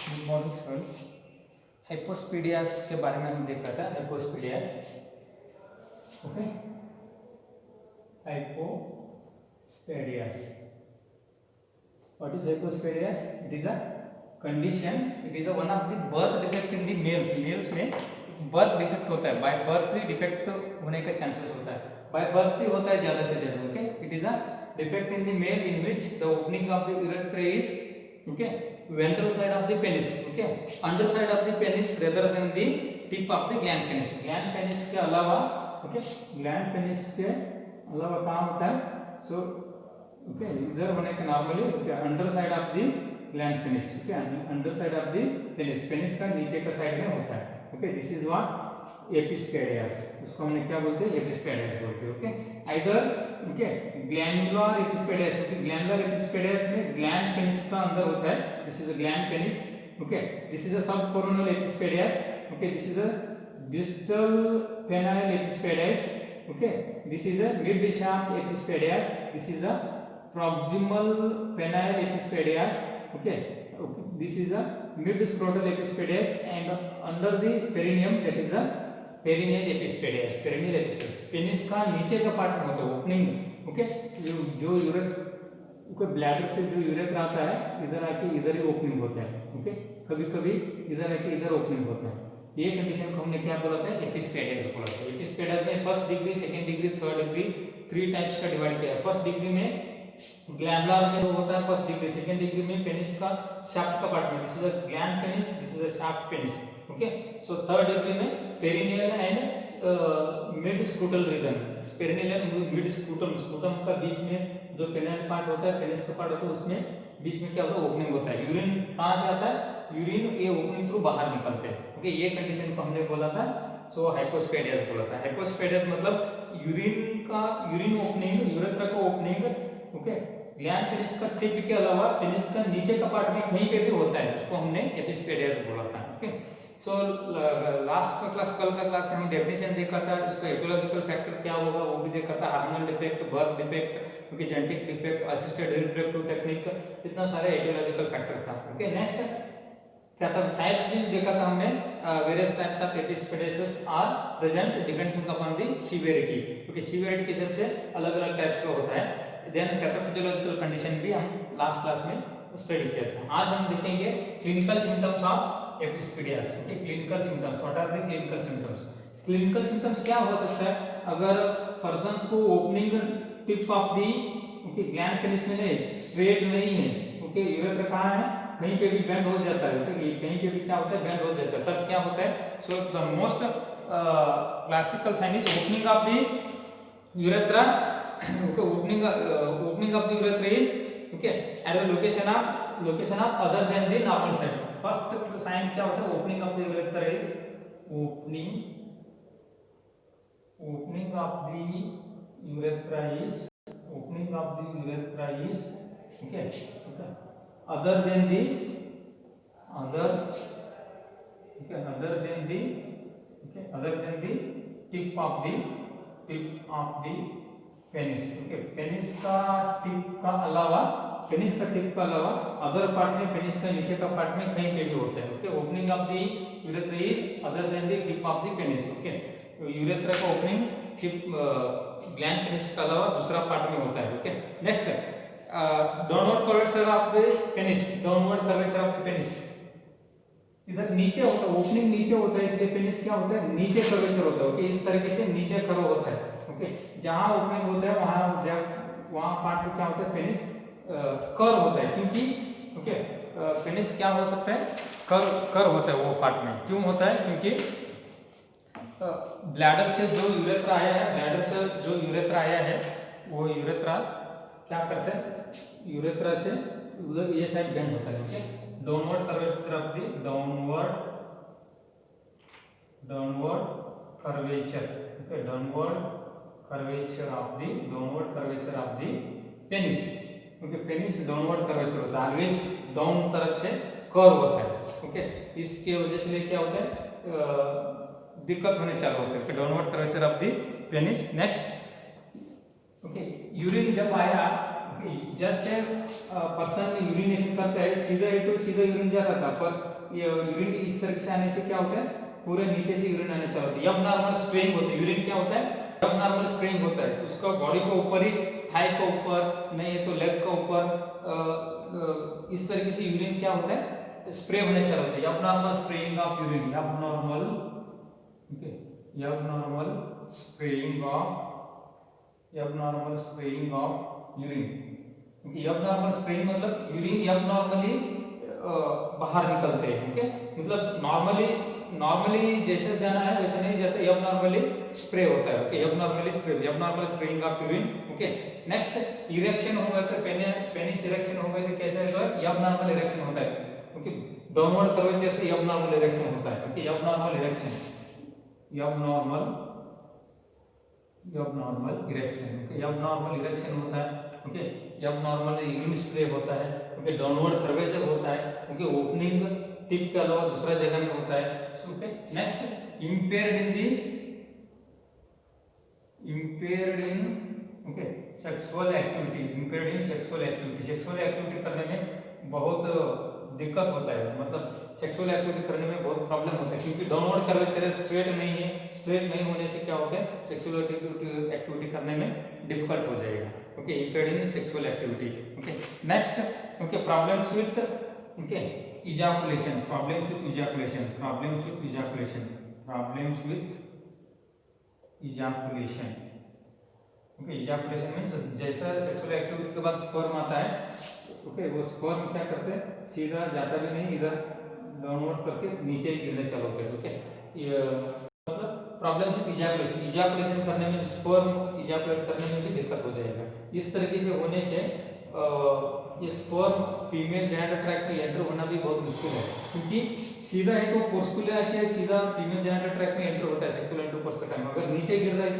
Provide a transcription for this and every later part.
Good morning students. हाइपोस्पीडियास के बारे में हम देख रहा था। Hypospadias, okay, hypospadias. What is hypospadias? It is a condition, it is one of the birth defect in the males. Males में बर्थ डिफेक्ट होता है, बाय बर्थ ही डिफेक्ट होने का चांसेस होता है, बाय बर्थ ही होता है ज्यादा से ज्यादा। Okay, it is a defect in the male in which the opening of the urethra is, okay, ventral side of the penis, okay, underside of the penis rather than the tip of the gland penis. Gland penis के अलावा, okay, gland penis के अलावा कहाँ होता है? So, okay, इधर होने के normally, okay, underside of the gland penis, okay, underside of the penis, penis का नीचे का साइड में होता है, okay, this is what एपिस्पेडियास, उसको हमने क्या बोलते हैं? एपिस्पेडियास बोलते हैं। Okay, either, okay, glandular epispadias, okay, glandular epispadias में ग्लैंड पेनिस का अंदर होता है, this is a gland penis, okay, this is a sub coronal epispadias, okay, this is a distal penile epispadias, okay, this is a mid shaft epispadias, this is a proximal penile epispadias, okay, this is a mid scrotal epispadias, and under the perineum that is a perineal epispadias. Perineal epispadias penis का नीचे का part होता है, opening, okay, जो urate को bladder से जो urate आता है, इधर आके इधर ही ओपनिंग होता है, ओके, कभी कभी इधर आके इधर ओपनिंग होता है। ये कंडीशन को हमने क्या बोला था? एपिस्पेडियास बोला था। एपिस्पेडियास में first degree, second degree, third degree, 3 types का डिवाइड किया है। फर्स्ट डिग्री में ग्लैंडुलर में जो होता है फर्स्ट डिग्री, सेकंड डिग्री में पेनिस का शाफ्ट का पार्ट में, this is a gland penis, this is a shaft penis, okay, so third degree में perineal and mid scrotal region, perineal and mid scrotum, scrotum का बीच में जो पेनियल part होता है, पेनिस का पार्ट होता है, उसमें बीच में क्या होता है? ओपनिंग होता है। यूरिन कहां से आता है? यूरिन ये ओपनिंग थ्रू बाहर निकलते हैं, ओके, ये कंडीशन को हमने बोला था, सो हाइपोस्पेडियास बोला था। हाइपोस्पेडियास मतलब यूरिन ओपनिंग, यूरेथ्रा का ओपनिंग, ओके, ग्लैंड पेनिस का टिप के अलावा पेनिस का नीचे का पार्ट में कहीं पे भी होता है, उसको हमने एपिस्पेडियास बोला था। ओके, सो लास्ट का क्लास, कल का क्लास में हम डेफिनेशन देखा था, इसका एटियोलॉजिकल फैक्टर क्या होगा वो भी देखा था, hormonal defect, birth defect, okay, genetic defect, assisted reproductive technique, इतना सारे एटियोलॉजिकल फैक्टर था। ओके, नेक्स्ट क्या था? टाइप्स भी देखा था हमने, various types of epispadias are present depending upon the severity, क्योंकि सीवियरिटी के हिसाब से अलग-अलग टाइप्स का होता है। देन पैथोफिजियोलॉजिकल कंडीशन भी हम लास्ट क्लास में स्टडी किया था। आज हम देखेंगे clinical symptoms of epispadias, okay, clinical symptoms, what are the clinical symptoms? Clinical symptoms क्या हो सकता है? अगर पर्सन्स को opening tip of the, okay, gland penis में नहीं, स्ट्रेट नहीं है, ओके, यूरेथ्रा कहां है? कहीं पे भी बेंड हो जाता है, ओके, कहीं पे भी क्या होता है? बेंड हो जाता है, तब क्या होता है? So the most classical sign is opening of the urethra, okay, opening of the urethra is, okay, at the location of other than the normal side. First sign क्या होता है? opening of the urethra is opening of the urethra is okay, other than the tip of the penis, okay, penis का tip का अलावा other part में, penis का नीचे का पार्ट में कहीं पे भी होता है, okay, opening of the urethra is other than the tip of the penis, okay, urethra का ओपनिंग टिप ग्लैंड पेनिस के अलावा दूसरा पार्ट में होता है, okay. Next downward curvature of the penis, इधर नीचे होता है, ओपनिंग नीचे होता है, इसलिए पेनिस क्या होता है? नीचे कर्वेचर होता है, ओके, इस तरीके से नीचे कर्व होता है, ओके, जहां ओपनिंग होता है वहां पार्ट में क्या होता है? पेनिस कर्व होता है, क्योंकि, ओके, पेनिस क्या हो सकता है? कर्व होता है वो पार्ट में। क्यों होता है? क्योंकि ब्लैडर से जो यूरेथ्रा आया है, वो यूरेथ्रा क्या करता है? यूरेथ्रा से उधर ये साइड बेंड होता है, okay, downward curvature of the downward curvature, okay, downward curvature of the penis, okay, penis downward curvature होता है, ऑलवेज डाउन तरफ से कर्व होता है, ओके, इसके वजह से क्या होता है? दिक्कत होने चालू होता है, downward curvature of the penis. Next, okay, urine जब आया जस्ट पर्सन यूरिनेशन करता है, सीधा ही तो सीधा यूरिन जाता था, पर ये यूरिन इस तरीके से आने से क्या होता है, पूरे नीचे से यूरिन आने चला होता है। अब नॉर्मल स्प्रेइंग होता है, यूरिन क्या होता है, अब नॉर्मल स्प्रेइंग होता है, उसका बॉडी को ऊपर ही, थाई को ऊपर नहीं है तो लेग का ऊपर, इस तरीके से यूरिन क्या होता है, स्प्रे होने चला होता है। अब नॉर्मल स्प्रेइंग ऑफ यूरिन, अब नॉर्मल, ओके, अब नॉर्मल स्प्रेइंग ऑफ, अब नॉर्मल स्प्रेइंग ऑफ यूरिन, क्योंकि अब नॉर्मल स्प्रेइंग मतलब यूरिन अब नॉर्मली बाहर निकलते हैं, ओके, मतलब नॉर्मली जैसे जाना है वैसे नहीं जाता, अब नॉर्मली स्प्रे होता है, ओके, अब नॉर्मली स्प्रे, अब normal spraying of urine, okay. Next erection होगा तो पेनिस इरेक्शन होगा तो कैसा होगा, अब नॉर्मल इरेक्शन होता है, क्योंकि डाउनवर्ड कर्वेचर से अब नॉर्मल इरेक्शन होता है, ओके, अब नॉर्मल इरेक्शन, अब नॉर्मल इरेक्शन, ओके, अब नॉर्मल इरेक्शन होता है, ओके, अब नॉर्मल यूरिन स्प्रे होता है, ओके, डाउनवर्ड कर्वेचर होता है, ओके, ओपनिंग टिप के अलावा दूसरा जगह में होता है, okay. Next impaired in okay sexual activity, impaired in sexual activity करने में बहुत दिक्कत होता है, मतलब सेक्सुअल एक्टिविटी करने में बहुत प्रॉब्लम होता है, क्योंकि डाउनवर्ड कर्वेचर स्ट्रेट नहीं है, स्ट्रेट नहीं होने से क्या होता है, सेक्सुअल एक्टिविटी करने में डिफिकल्ट हो जाएगा, okay, impaired in sexual activity, okay. Next, okay, problems with, okay, ejaculation, problems with ejaculation, okay, ejaculation means जैसा सेक्सुअल एक्टिविटी के बाद स्पर्म आता है, ओके, वो स्पर्म क्या करते हैं, सीधा जाता भी नहीं, इधर डाउनवर्ड करके नीचे गिरने चला होता है, ओके, ये मतलब प्रॉब्लम्स विथ ejaculation करने में, स्पर्म इजैकुलेट करने में भी दिक्कत हो जाएगा। इस तरीके से होने से ये स्पर्म फीमेल जेनिटल ट्रैक्ट में एंटर होना भी बहुत मुश्किल है, क्योंकि सीधा है तो फोर्सफुली आके सीधा फीमेल जेनिटल ट्रैक्ट में एंटर होता है सेक्सुअल इंटरकोर्स के टाइम, अगर नीचे गिर रहा है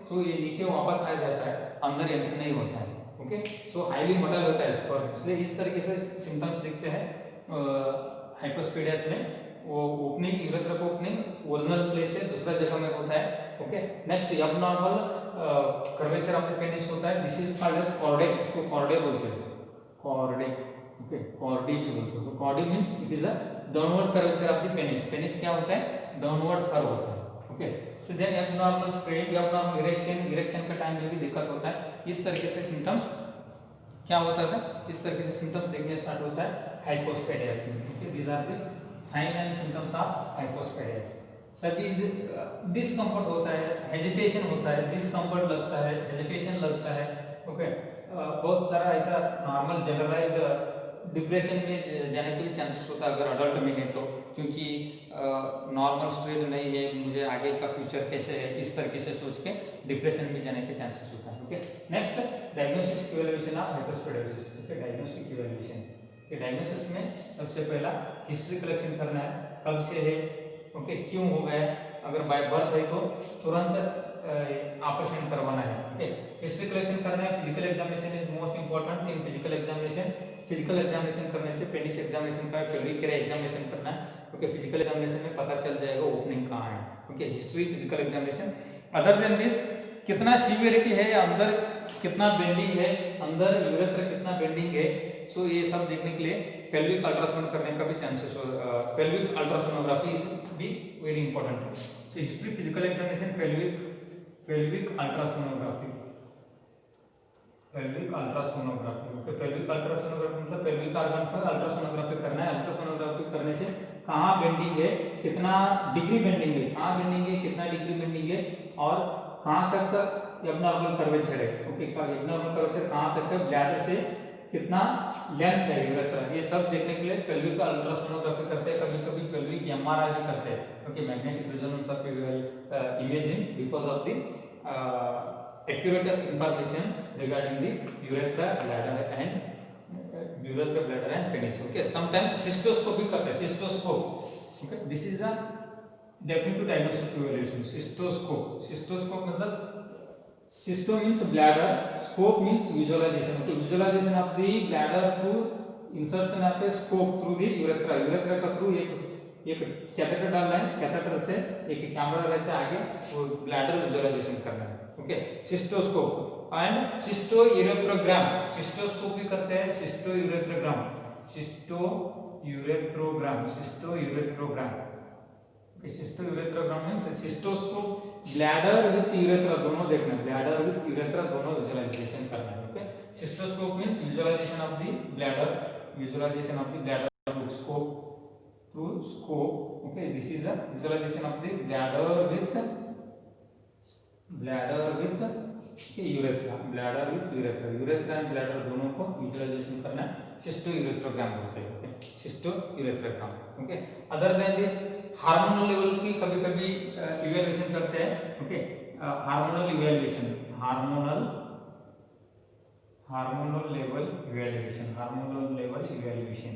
तो ये नीचे वापस आ जाता है, अंदर एंटर नहीं होता है, ओके, सो हाईली मोटाइल होता है स्पर्म, इसलिए इस तरीके से सिम्टम्स दिखते हैं हाइपोस्पेडियास में, वो ओपनिंग, यूरेथ्रा का ओपनिंग ओरिजिनल प्लेस से दूसरा जगह में होता है, okay. Next abnormal curvature of the penis होता है, this is called as chordee, इसको कॉर्डे बोलते हैं, कॉर्डे, ओके, कॉर्डी भी बोलते हैं, तो chordee means it is a downward curvature of the penis, penis क्या होता है, डाउनवर्ड कर्व होता है, okay. So then abnormal spraying, abnormal erection का टाइम में भी दिक्कत होता है, इस तरीके से सिम्टम्स क्या होता है, इस तरीके से सिम्टम्स देखने स्टार्ट होता है हाइपोस्पेडियास में, okay, these are the sign and symptoms of hypospadias. सभी डिस्कम्फर्ट होता है, हेजिटेशन होता है, डिस्कम्फर्ट लगता है, हेजिटेशन लगता है, ओके, बहुत सारा ऐसा नॉर्मल जनरलाइज डिप्रेशन में जाने के भी चांसेस होता है अगर अडल्ट में है तो, क्योंकि नॉर्मल स्ट्रेट नहीं है, मुझे आगे का फ्यूचर कैसे है, इस तरीके से सोच के डिप्रेशन में जाने के चांसेस होता है, okay. Next diagnostic evaluation of hypospadiasis, okay, diagnostic evaluation के डायग्नोसिस में सबसे पहला हिस्ट्री कलेक्शन करना है, कब से है, ओके, क्यों हो गया, अगर बाय बर्थ है तो तुरंत ऑपरेशन करवाना है, ओके। हिस्ट्री कलेक्शन करना है, physical examination is most important in physical examination, physical examination करने से पेनिस एग्जामिनेशन का पेल्विक एरिया एग्जामिनेशन करना है, ओके, फिजिकल एग्जामिनेशन में पता चल जाएगा ओपनिंग कहाँ है, okay, history physical examination. Other than this कितना सीवियरिटी है, अंदर कितना बेंडिंग है, अंदर यूरेथ्रा कितना बेंडिंग है, सो ये सब देखने के लिए पेल्विक अल्ट्रासाउंड करने का भी चांसेस हो, पेल्विक अल्ट्रासोनोग्राफी इज भी वेरी इंपॉर्टेंट है। So history physical examination pelvic ultrasonography, pelvic ultrasonography, okay, pelvic ultrasonography मतलब पेल्विक ऑर्गन पर अल्ट्रासोनोग्राफी करना है, अल्ट्रासोनोग्राफी करने से कहाँ बेंडिंग है, कितना डिग्री बेंडिंग है, कहाँ बेंडिंग है, कितना डिग्री बेंडिंग है, और कहाँ तक एबनॉर्मल कर्वेचर है, ओके, एबनॉर्मल कर्वेचर कहाँ तक है, ब्लैडर से कितना लेंथ है यूरेथ्रा, ये सब देखने के लिए पेल्विक अल्ट्रासोनोग्राफी करते हैं, कभी कभी पेल्विक एमआरआई भी करते हैं, okay, magnetic resonance of imaging because of the accurate information regarding the urethra, bladder and penis, okay. Sometimes cystoscopy करते हैं, cystoscope, okay, this is a definitive diagnostic evaluation, cystoscope मतलब cysto means bladder, scope means visualization, so visualization of the bladder through insertion of a scope through the urethra का through एक catheter डालना है, catheter से एक camera रहता है आगे, वो ब्लैडर विजुअलाइजेशन करना है, okay, cystoscope, and cystourethrogram, cystoscope भी करते हैं, cystourethrogram, cystourethrogram, cystourethrogram, cystourethrogram means cystoscope, bladder with urethra दोनों देखना है, ब्लैडर विद यूरेथ्रा दोनों विजुअलाइजेशन करना है। Okay, cystoscope means visualisation of the bladder, visualisation of the bladder through scope, through scope. Okay, this is a visualization of the bladder with urethra, bladder with urethra, urethra and bladder दोनों को visualization करना है, cystourethrogram बोलते हैं। Okay, cystourethrogram. Okay, other than this hormonal level की कभी कभी evaluation करते हैं। Okay, hormonal evaluation, hormonal level evaluation, hormonal level evaluation.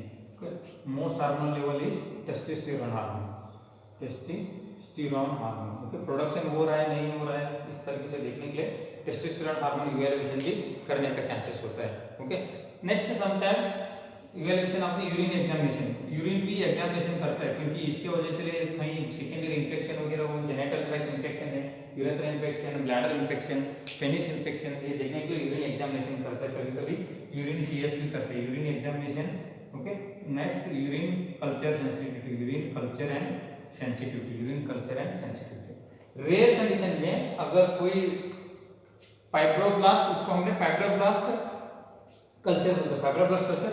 Most hormone level is testosterone hormone, testosterone hormone. Okay, production हो रहा है नहीं हो रहा है इस तरीके से देखने के लिए टेस्टोस्टेरोन हार्मोन इवैल्यूएशन भी करने का चांसेस होता है। Okay, next sometimes evaluation of the urine examination, urine भी एग्जामिनेशन करता है क्योंकि इसके वजह से कहीं सेकेंडरी इन्फेक्शन वगैरह हो, जेनिटल ट्रैक्ट इन्फेक्शन है, urethra infection, bladder infection, penis infection, ये देखने के लिए यूरिन एग्जामिनेशन करता है। कभी कभी यूरिन सीएस भी करते हैं, urine examination. Okay, next urine culture sensitivity, urine culture and sensitivity, urine culture and sensitivity. Rare condition में अगर कोई फाइब्रोब्लास्ट, उसको हमने फाइब्रोब्लास्ट कल्चर बोलते हैं, fibroblast culture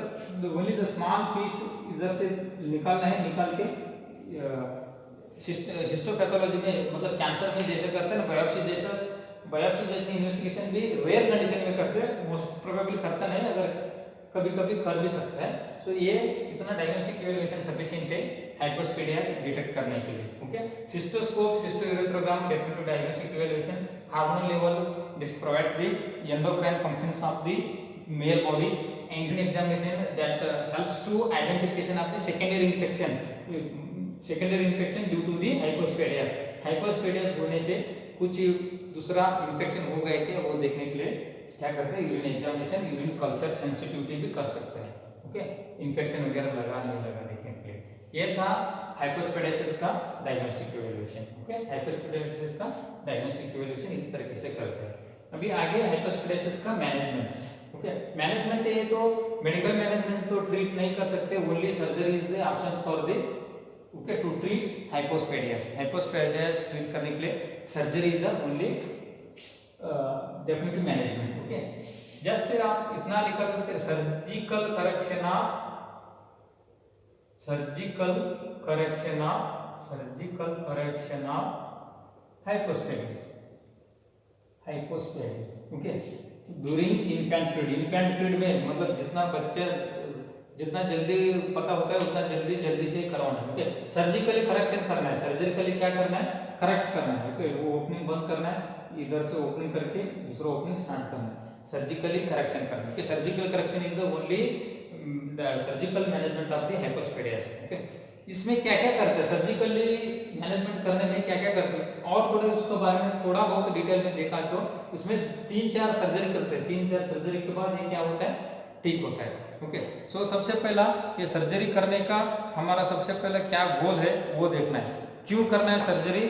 only the small piece इधर से निकालना है, निकाल के हिस्टोपैथोलॉजी में मतलब कैंसर में जैसे करते हैं ना, बायोप्सी जैसे इन्वेस्टिगेशन भी रेयर कंडीशन में करते हैं, मोस्ट प्रोबेबली करता नहीं, अगर कभी कभी कर भी सकता है। तो ये इतना डायग्नोस्टिक इवैल्यूएशन सफिशिएंट है हाइपोस्पेडियास डिटेक्ट करने के लिए। Okay, cystoscope, cystourethrogram definitely diagnostic evaluation, hormonal level this provides the endocrine functions of the male bodies, and urine examination that helps to identification of the secondary infection due to the hypospadias, hypospadias होने से कुछ दूसरा infection हो गए थे वो देखने के लिए क्या करते हैं, urine examination, urine culture sensitivity भी कर सकते हैं। ओके, इन्फेक्शन वगैरह लगा नहीं लगा देखने के लिए। ये था हाइपोस्पेडियासिस का डायग्नोस्टिक इवैल्यूएशन। ओके, हाइपोस्पेडियासिस का डायग्नोस्टिक इवैल्यूएशन इस तरीके से करते हैं। अभी आगे हाइपोस्पेडियासिस का मैनेजमेंट। ओके, मैनेजमेंट ये तो मेडिकल मैनेजमेंट तो ट्रीट नहीं कर सकते, only surgery is the option for the okay to treat hypospadias. Hypospadias treat करने के लिए surgery is only definitely management. Okay, just आप इतना लिखा करते surgical correction of hypospadias. Okay, during infant period में मतलब जितना जल्दी पता होता है उतना जल्दी से करवाना है। ओके, सर्जिकली करेक्शन करना है, सर्जिकली क्या करना है, करेक्ट करना है। ओके, वो ओपनिंग बंद करना है, इधर से ओपनिंग करके दूसरा ओपनिंग स्टार्ट करना है, सर्जिकली करेक्शन करना है। Surgical correction is the only surgical management of the hypospadias. Okay, इसमें क्या क्या करते हैं, सर्जिकली मैनेजमेंट करने में क्या क्या करते हैं, और थोड़े उसके बारे में थोड़ा बहुत डिटेल में देखा तो उसमें 3-4 सर्जरी करते हैं, 3-4 सर्जरी के बाद ये क्या होता है, ठीक होता है। ओके, सो सबसे पहला ये सर्जरी करने का हमारा सबसे पहला क्या गोल है वो देखना है, क्यों करना है सर्जरी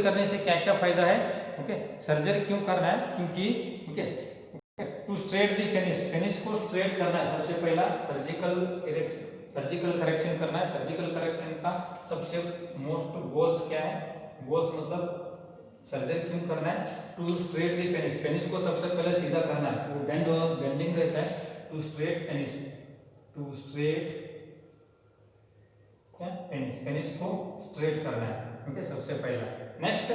करने से क्या क्या फायदा है। ओके, सर्जरी क्यों करना है, क्योंकि okay to straight the penis को स्ट्रेट करना है सबसे पहला, सर्जिकल करेक्शन करना है। सर्जिकल करेक्शन का सबसे मोस्ट गोल्स क्या है, गोल्स मतलब सर्जरी क्यों करना है, टू स्ट्रेट द पेनिस को सबसे पहले सीधा करना है, वो बेंडिंग रहता है, टू स्ट्रेट पेनिस को स्ट्रेट करना है। ओके, सबसे पहला। Next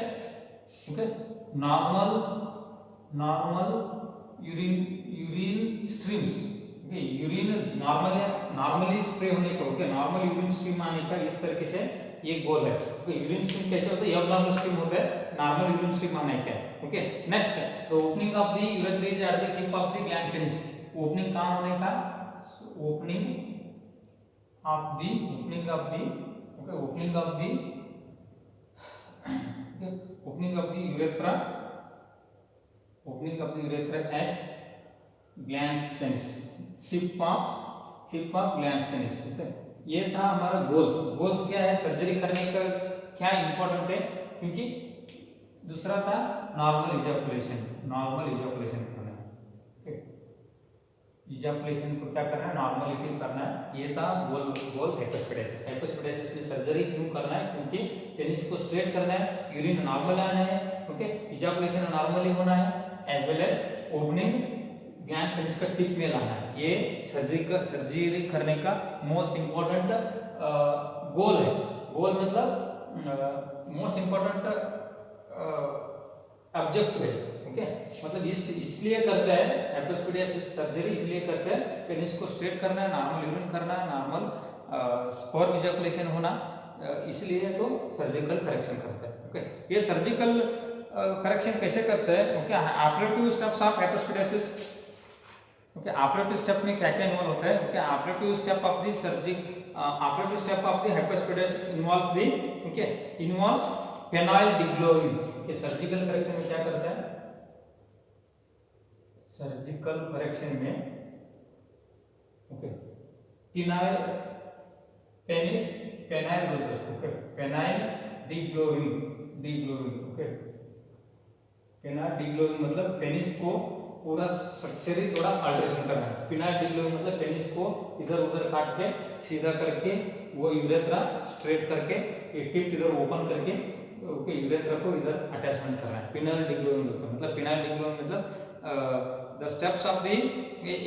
okay, normal urine streams. Okay, urine normally spray होने का, ओके नॉर्मल यूरिन स्ट्रीम आने का इस तरीके से ये गोल है। ओके, यूरिन स्ट्रीम कैसे होता है, एबनॉर्मल स्ट्रीम होता है, नॉर्मल यूरिन स्ट्रीम आने का। ओके, नेक्स्ट तो opening of the urethra is at the tip of the glans penis. Opening कहां होने का, opening of the urethra at glans penis, tip of glans penis. Okay, ये था हमारा गोल्स क्या है सर्जरी करने का, क्या इंपॉर्टेंट है, क्योंकि दूसरा था नॉर्मल इजैकुलेशन, नॉर्मल इजैकुलेशन करना है। ओके, इजैकुलेशन को क्या करना है, नॉर्मलिटी करना है। ये था गोल गोल हाइपोस्पेडियासिस। हाइपोस्पेडियासिस की सर्जरी क्यों करना है, क्योंकि पेनिस को स्ट्रेट करना है, यूरिन नॉर्मल आना है, ओके, इजैकुलेशन नॉर्मली होना है, as well as opening glans penis का टिप में लाना है। ये सर्जरी करने का मोस्ट इम्पोर्टेंट गोल है। गोल मतलब मोस्ट इम्पोर्टेंट ऑब्जेक्ट है। ओके, मतलब इसलिए करते हैं हाइपोस्पेडियासिस सर्जरी, इसलिए करते हैं पेनिस को स्ट्रेट करना है, नॉर्मल यूरिन करना है, नॉर्मल स्पर्म इजैकुलेशन होना, इसलिए तो सर्जिकल करेक्शन करते हैं। ओके, ये सर्जिकल करेक्शन कैसे करते हैं? Okay, operative steps of hypospadiasis. Okay, operative step में क्या क्या इन्वॉल्व होता है? Okay, operative step of the operative step of the hypospadiasis involves the, okay, involves penile degloving. Okay, surgical correction में क्या करता है? सर्जिकल करेक्शन में, ओके, पेनाइल पेनिस पेनाइल बोलते हैं उसको। Okay, penile degloving, degloving. Okay, penile degloving मतलब penis को पूरा स्ट्रक्चर ही थोड़ा अल्टरेशन करना है। पेनाइल डिग्लोविन मतलब पेनिस को इधर उधर काट के सीधा करके वो यूरेथ्रा स्ट्रेट करके टिप इधर ओपन करके, ओके, यूरेथ्रा को इधर अटैचमेंट करना है। पेनाइल डिग्लोविन मतलब पेनाइल डिग्लोविन मतलब the steps of the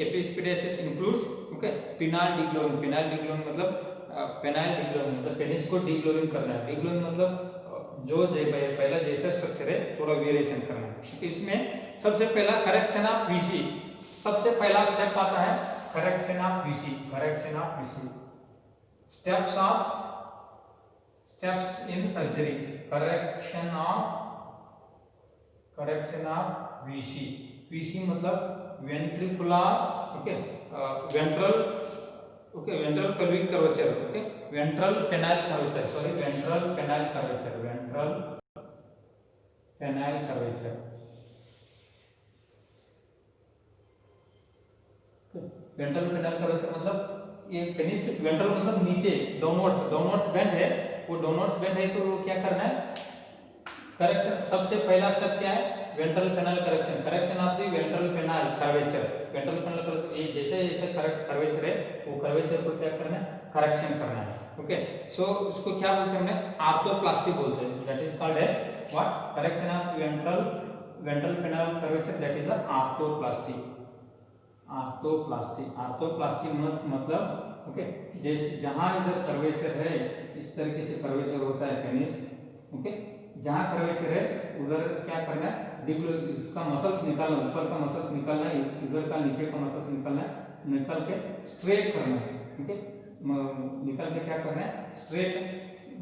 epispadiasis includes, okay, penile degloving. Penile degloving मतलब पेनाइल डिग्लोविन मतलब पेनिस को डिग्लोविन करना है। डिग्लोविन मतलब जो पहला जैसा स्ट्रक्चर है थोड़ा वेरिएशन करना है। इसमें सबसे पहला करेक्शन ऑफ वीसी, सबसे पहला स्टेप आता है correction of VC. Correction of VC, steps in surgery, correction of VC. VC मतलब ventricular, okay, ventral, okay, ventral pelvic curvature, okay, ventral penile curvature, sorry, ventral penile curvature, ventral penile curvature. Ventral penile curvature मतलब ये penis, ventral मतलब नीचे, downwards bend है, वो downwards bend है, तो क्या करना है? करेक्शन। सबसे पहला स्टेप क्या है? Ventral penile correction, correction of the ventral penile curvature. Ventral penile curvature, ये जैसे जैसे कर्वेचर है वो कर्वेचर को क्या करना है? करेक्शन करना है। ओके, सो उसको क्या बोलते हैं? आर्थोप्लास्टी बोलते हैं। That is called as what? Correction of ventral penile curvature, that is orthoplasty. Orthoplasty मतलब, ओके, जैसे जहां इधर कर्वेचर है इस तरीके से कर्वेचर होता है पेनिस, ओके, जहां कर्वेचर है उधर क्या करना है? इसका मसल्स निकालना, ऊपर का मसल्स निकालना है, इधर का नीचे का मसल्स निकालना है, निकाल के स्ट्रेट करना है। ओके, निकाल के क्या करना है? स्ट्रेट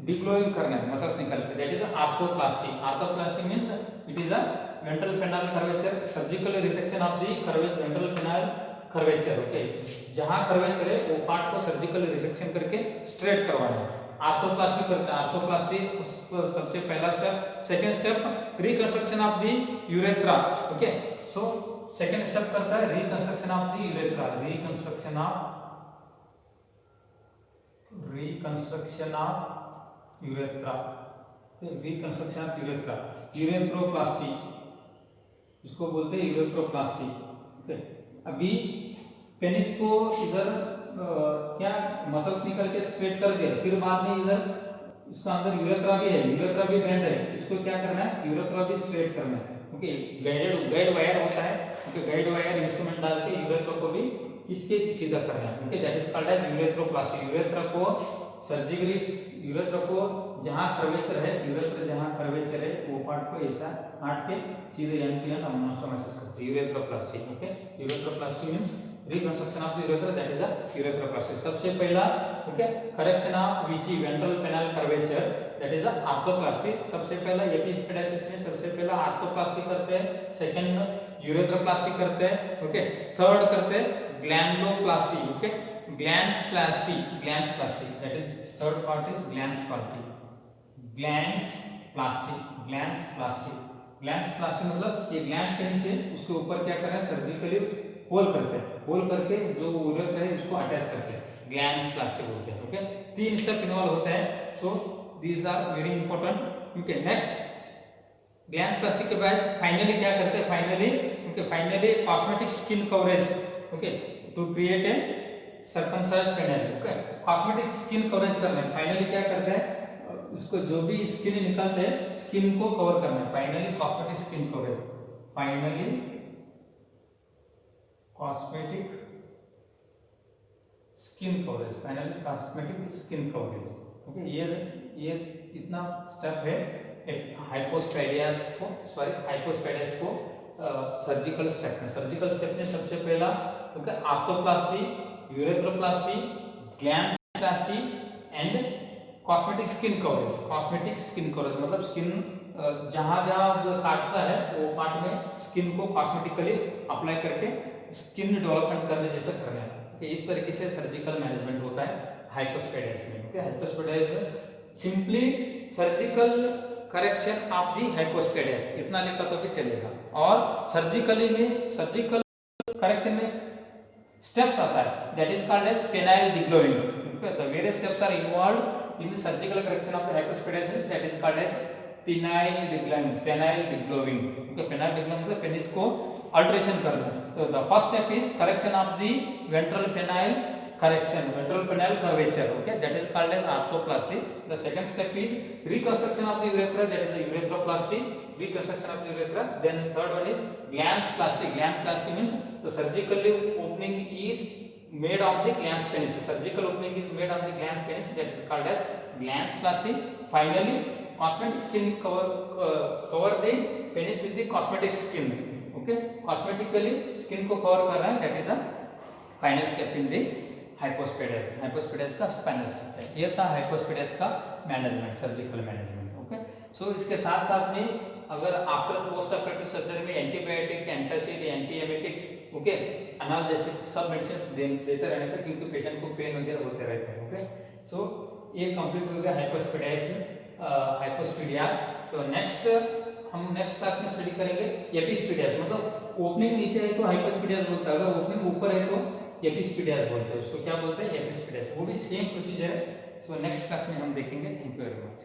डिग्लोइंग करना है, मसल्स निकाल के। That is orthoplasty. Arthroplasty means it is a ventral penile curvature, surgical resection of the ventral penile curvature. Okay, जहां कर्वेचर है वो पार्ट को सर्जिकल रिसेक्शन करके स्ट्रेट करवाना है। आर्थोप्लास्टी करते हैं। आर्थोप्लास्टी सबसे पहला step. Second step reconstruction of the urethra. Okay, so second step करता है reconstruction of the urethra, reconstruction of urethra, reconstruction of urethra, urethroplasty, इसको बोलते हैं यूरेथ्रोप्लास्टी। ओके, अभी पेनिस को इधर क्या मसल्स निकल के स्ट्रेट कर दिया, फिर बाद में इधर इसका अंदर यूरेथ्रा भी है, यूरेथ्रा भी बेंड है, इसको क्या करना है? यूरेथ्रा भी स्ट्रेट करना है। ओके, गाइड वायर होता है, ओके, गाइड वायर इंस्ट्रूमेंट डाल के यूरेथ्रा को भी खींच के सीधा करना है। Okay, that is called as urethroplasty. Urethra को सर्जिकली, यूरेथ्रा को जहां कर्वेचर है, यूरेथ्रा जहां कर्वेचर है वो पार्ट को ऐसा काट के सीधे एंड टू एंड अमोनोस्टोमाइसिस करते हैं, urethroplasty. Okay, urethroplasty means reconstruction of the urethra, that is a urethroplasty. सबसे पहला, okay, correction of VC, ventral penile curvature, that is a arthroplasty. सबसे पहला एपिस्पेडियासिस में सबसे पहला आर्थोप्लास्टी करते हैं, सेकंड यूरेथ्रोप्लास्टी करते हैं, ओके, थर्ड करते हैं glandoplasty. Okay, glandsplasty, glandsplasty, that is third part is glandsplasty, glandsplasty, glandsplasty. Glandsplasty मतलब ये ग्लैंड्स पेनिस है, उसके ऊपर क्या कर रहे हैं? सर्जिकली होल करते हैं, होल करके जो यूरेथ्रा है उसको अटैच करते हैं, ग्लैंड्सप्लास्टी बोलते हैं। ओके, तीन स्टेप इन्वॉल्व होता है, so these are very important. Okay, next glandoplasty के बाद फाइनली क्या करते हैं, finally cosmetic skin coverage, okay, to create a circumcise penis, okay, cosmetic skin coverage करना है। फाइनली क्या करते हैं, उसको जो भी स्किन निकलते हैं स्किन को कवर करना है। Finally cosmetic skin coverage, finally cosmetic skin coverage, finally cosmetic skin coverage, okay. ये इतना स्टेप है हाइपोस्पेडियास को सर्जिकल स्टेप में। सर्जिकल स्टेप में सबसे पहला okay orthoplasty, urethroplasty, glandoplasty and cosmetic skin coverage. Cosmetic skin coverage मतलब स्किन जहां काटता है वो पार्ट में स्किन को कॉस्मेटिकली अप्लाई करके स्किन डेवलपमेंट करने जैसा करना है। okay, इस तरीके से सर्जिकल मैनेजमेंट होता है हाइपोस्पेडियास में। Okay, hypospadias simply surgical correction of the hypospadias, इतना लिखा तो भी चलेगा। और सर्जिकल करेक्शन में स्टेप्स आता है, that is called as penile degloving. The various steps are involved in the surgical correction of the hypospadiasis, that is called as penile degloving. Penile degloving मतलब पेनिस को अल्टरेशन करना। तो the first step is correction of the ventral penile correction, ventral penile curvature, okay, that is called as arthroplasty. The second step is reconstruction of the urethra, that is a urethroplasty, reconstruction of the urethra. Then third one is glandsplasty. Glandsplasty means the surgical opening is made of the glans penis. Surgical opening is made of the glans penis, that is called as glandsplasty. Finally cosmetic skin cover the penis with the cosmetic skin, okay, cosmetically skin को cover कर रहा है, that is a final step in the हाइपोस्पेडियास। हाइपोस्पेडियास का spinal step है। ये था हाइपोस्पेडियास का management, surgical management, okay. सो इसके साथ साथ में अगर आफ्टर पोस्ट ऑपरेटिव सर्जरी में एंटीबायोटिक, एंटासिड, एंटीएमेटिक्स, ओके, एनाल्जेसिक सब मेडिसिन देते रहने पर, क्योंकि पेशेंट को पेन वगैरह होते रहते हैं, ओके। सो ये कंप्लीट हो गया हाइपोस्पेडियास। तो हम नेक्स्ट क्लास में स्टडी करेंगे एपिस्पेडियास। मतलब ओपनिंग नीचे है तो हाइपोस्पेडियास बोलता है, अगर ओपनिंग ऊपर है तो एपिस्पेडियास बोलते हैं। उसको क्या बोलते हैं, एपिस्पेडियास। वो भी सेम प्रोसीजर है। सो नेक्स्ट क्लास में हम देखेंगे। Thank you very much.